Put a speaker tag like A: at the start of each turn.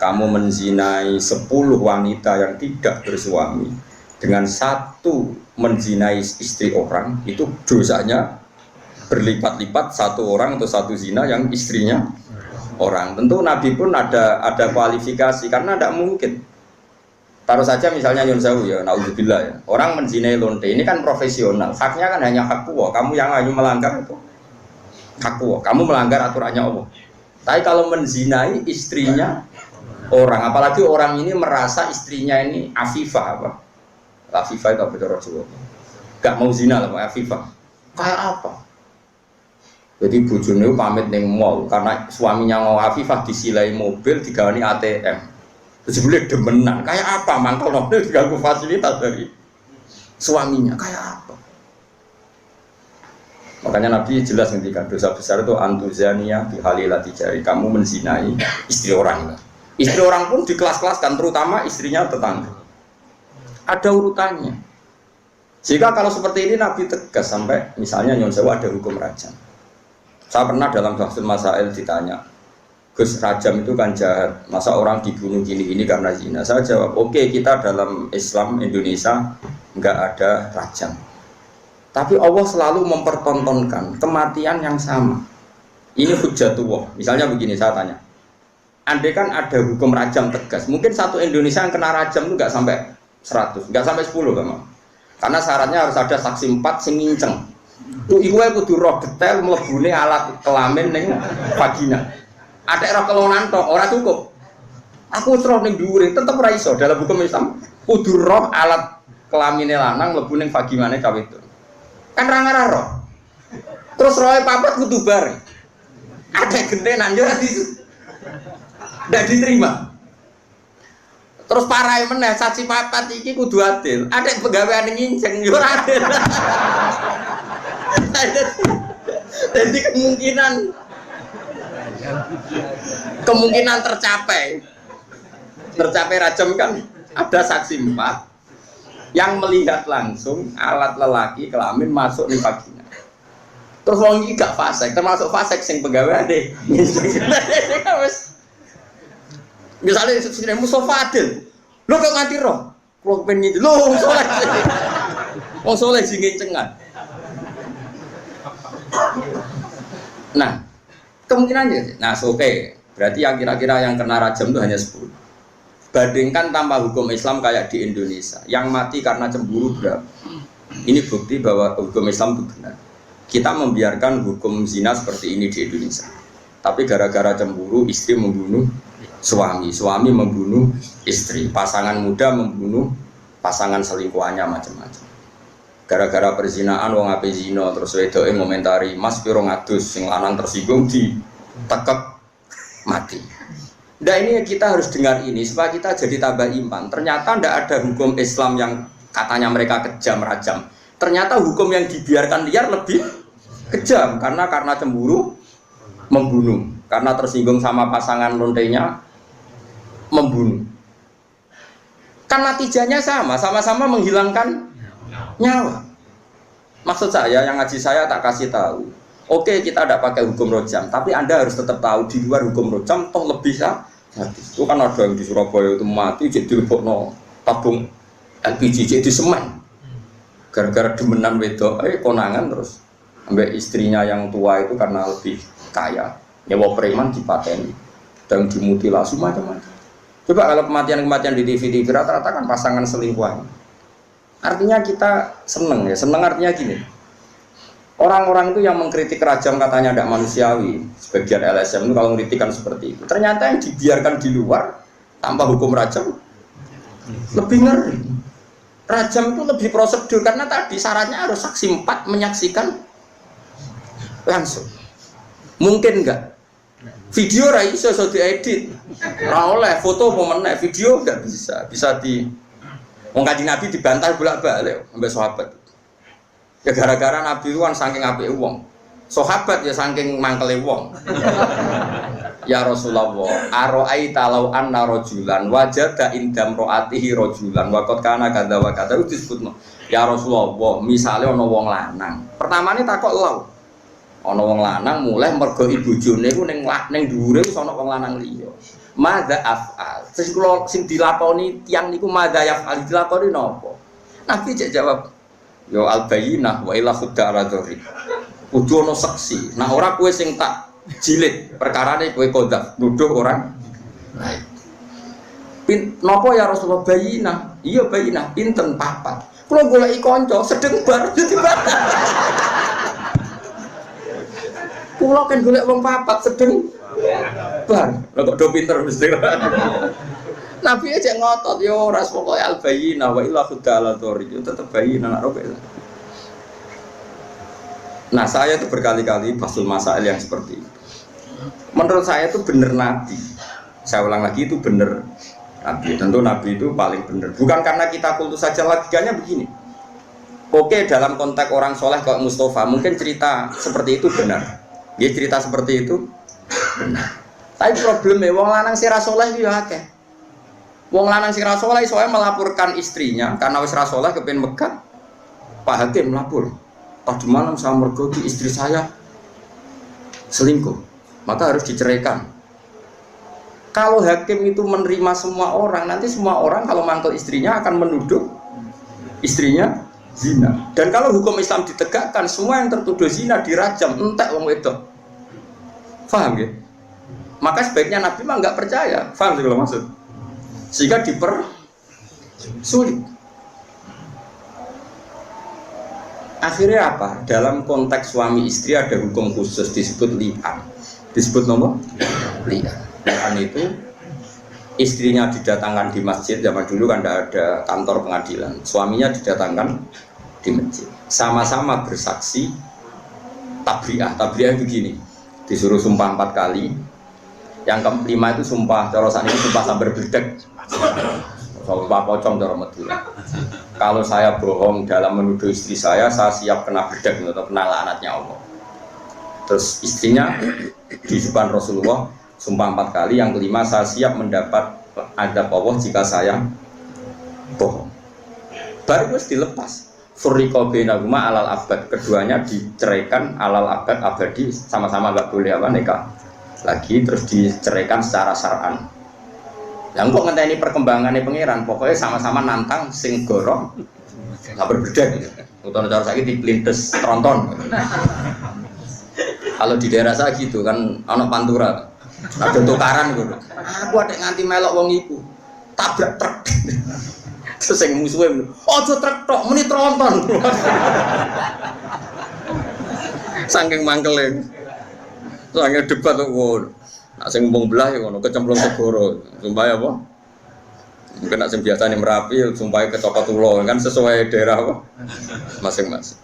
A: kamu menzinai 10 wanita yang tidak bersuami dengan satu menzinai istri orang, itu dosanya berlipat-lipat satu orang atau satu zina yang istrinya orang. Tentu Nabi pun ada kualifikasi karena tidak mungkin. Taruh saja misalnya Yun Sewu ya, naudzubillah ya. Orang menzinai lonte ini kan profesional. Haknya kan hanya hak Allah. Kamu yang hanya melanggar itu hak Allah. Kamu melanggar aturannya Allah. Tapi kalau menzinai istrinya orang, apalagi orang ini merasa istrinya ini afifah apa? Afifah itu apa cara Jawa? Gak mau zina lah, afifah. Kayak apa? Jadi bojone pamit ning mall karena suaminya mau afifah disilai mobil digawani ATM. Sebenarnya demenan, kayak apa mangkel mobil diganggu fasilitas dari suaminya, kayak apa? Makanya Nabi jelas ngendikan dosa besar itu antuzania bihalilati jari, kamu menzinai istri orang. Istri orang pun di kelas-kelaskan, terutama istrinya tetangga. Ada urutannya. Jika kalau seperti ini Nabi tegas sampai misalnya Nyon Sewu ada hukum rajam. Saya pernah dalam Bahsul Masail ditanya, Gus, rajam itu kan jahat, masa orang dibunuh gini-gini karena zina? Saya jawab, oke, kita dalam Islam Indonesia nggak ada rajam, tapi Allah selalu mempertontonkan kematian yang sama. Ini hujjatullah. Misalnya begini, saya tanya, andai kan ada hukum rajam tegas, mungkin satu Indonesia yang kena rajam itu nggak sampai 100, nggak sampai 10 kan? Karena syaratnya harus ada saksi 4 sing nginceng. Tuh iku kudu roh detail mlebune alat kelamin ning vagina. Ada roh kelonan tok ora cukup. Aku roh ning dhuwure tetep ora iso dalam hukum Islam. Kudu roh alat kelamine lanang mlebu ning vaginane cawe itu. Kan ra ngarah roh. Terus rohe papat kudu bareng. Ada gentenan yo ndak diterima. Terus parahe meneh saksi papat iki kudu adil. Ada pegawaian nginceng yo ora adil. Jadi kemungkinan tercapai rajam kan ada saksi 4 yang melihat langsung alat lelaki kelamin masuk di vagina. Terus wong iki gak fasik, termasuk fasik sing pegawai deh. Misalnya sudah Mustafa Adil, lo kok nganti roh, lo pengen lo soleh, wong soleh sing ngencengan. Nah, kemungkinannya, oke. Berarti yang kira-kira yang kena rajam itu hanya 10. Bandingkan tanpa hukum Islam kayak di Indonesia, yang mati karena cemburu berapa? Ini bukti bahwa hukum Islam itu benar. Kita membiarkan hukum zina seperti ini di Indonesia. Tapi gara-gara cemburu, istri membunuh suami, suami membunuh istri, pasangan muda membunuh pasangan selingkuhannya, macam-macam. Gara-gara perzinaan wong ape zina terus wedoke ngomentari Mas piro ngadus sing lanang tersinggung ditekek mati. Nah ini kita harus dengar ini supaya kita jadi tambah iman. Ternyata tidak ada hukum Islam yang katanya mereka kejam rajam. Ternyata hukum yang dibiarkan liar lebih kejam karena cemburu membunuh, karena tersinggung sama pasangan lontenya membunuh. Kan natijanya sama-sama menghilangkan nyawa. Maksud saya, yang ngaji saya tak kasih tahu. Oke, kita tidak pakai hukum rojam, tapi Anda harus tetap tahu di luar hukum rojam toh lebih sadis. Itu kan ada yang di Surabaya itu mati jadi lebokno tabung LPG jadi semen. Gara-gara demenan wedok, konangan terus ambek istrinya yang tua itu karena lebih kaya, nyewa preman dipateni dan dimutilasi macam-macam. Coba kalau kematian-kematian di TV rata-rata kan pasangan selingkuhan. Artinya kita seneng ya, seneng artinya gini. Orang-orang itu yang mengkritik rajam katanya tidak manusiawi, sebagian LSM itu kalau mengkritikan seperti itu. Ternyata yang dibiarkan di luar tanpa hukum rajam lebih ngeri. Rajam itu lebih prosedur karena tadi syaratnya harus saksi 4 menyaksikan langsung. Mungkin enggak? Video ra iso diedit. Ora oleh foto pemeneh, video enggak bisa. Bisa di wong Kanjeng Nabi dibantah bolak-balik sampai sahabat. Ya gara-gara Nabi itu kan saking apike wong. Sahabat ya saking mangkele wong. Ya Rasulullah, aro'aita law anna rajulan wajada indam ro'atihi rajulan wa qad kana kadza wa kadza disebutno. Ya Rasulullah, misale ana wong lanang. Pertamane takok law. Ana wong lanang mulai mergo ibojone ku ning dhuwure wis ana wong lanang liya. madza af'al. Terus kula sing dilakoni tiyang niku madza yaf'al dilakoni napa? Nabi cek jawab, yo al-bayyinah wa ila khudda ala dzuri. Kudu ana saksi. Nah ora kowe sing tak jilid, perkarane kowe kodaf nuduh orang lain. Napa ya Rasulullah bayyinah? Iya bayyinah, pinten papat. Kula goleki kanca sedeng bar dadi batal. Kula kan golek wong papat sedeng bar. Lah kok do pinter mesti. Nabi aja ngotot yo ora pokoke al bayyinah wa illa khudala dzuri. Yo tetep bayyinah nak robek. Nah, saya itu berkali-kali basul masail yang seperti itu. Menurut saya itu benar Nabi. Saya ulang lagi itu benar Nabi. Tentu Nabi itu paling benar. Bukan karena kita kultus saja, logikanya begini. Oke, dalam konteks orang soleh kayak Mustafa, mungkin cerita seperti itu benar. Dia cerita seperti itu benar. Tapi problemnya, wong lanang sira soleh itu ya akeh. Wong lanang sira soleh soalnya melaporkan istrinya karena wis ra soleh kepen megat. Pak Hakim melapor. Tadi malam saya mergoki istri saya selingkuh, maka harus diceraikan. Kalau hakim itu menerima semua orang, nanti semua orang kalau mangkel istrinya akan menuduh istrinya zina. Dan kalau hukum Islam ditegakkan, semua yang tertuduh zina dirajam, entek wong wedok. Paham ya? Maka sebaiknya Nabi mah nggak percaya. Paham sih kalau maksud? Sehingga dipersulit. Akhirnya apa? Dalam konteks suami istri ada hukum khusus disebut li'an. Disebut nomor li'an. Li'an itu istrinya didatangkan di masjid, zaman dulu kan tidak ada kantor pengadilan. Suaminya didatangkan di masjid. Sama-sama bersaksi tabri'ah. Tabri'ah begini. Disuruh sumpah 4 kali. Yang kelima itu sumpah, cara saat ini sumpah sambar bledek. Sumpah pocong cara Madura. Kalau saya bohong dalam menuduh istri saya siap kena bledek atau kena laknatnya Allah. Terus istrinya di depan Rasulullah sumpah 4 kali, yang kelima saya siap mendapat adab Allah jika saya bohong. Baru harus dilepas. Furriqa bainahuma alal abad, keduanya diceraikan alal abad abadi, sama-sama nggak boleh apa nikah lagi, terus diceraikan secara syar'an. Yang kok ngenteni perkembangannya pangeran, pokoknya sama-sama nantang sing gorong nggak berbeda gitu. Utara cara saya dipelintes tronton. Kalau di daerah saya gitu kan, anak pantura, ada tukaran gitu. Aku ada nganti melok wong iku, tabrak truk. Terus yang musuhnya, ojo truk tok, meni tronton. Saking mangkelnya, saking debat tuh. Nak sing ngomong belah ya ngono, kecemplung segoro. Sumpah ya apa? Mungkin nak sing biasa nih Merapi, sumpah kecopot ulo kan sesuai daerah apa? Masing-masing.